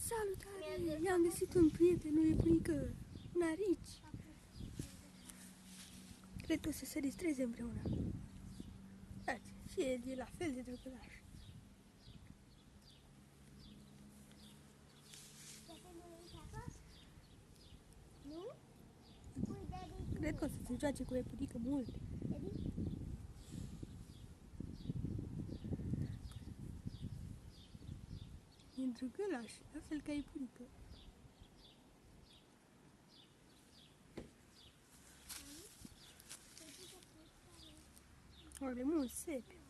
Salutare! I-am găsit un prieten, o iepurică, un arici. Cred că o să se distreze împreună. Uite, și el e la fel de drăgălaș. Cred că o să se joace cu o iepurică mult. E drăgălaș, la fel ca iepurică. Are mult sete.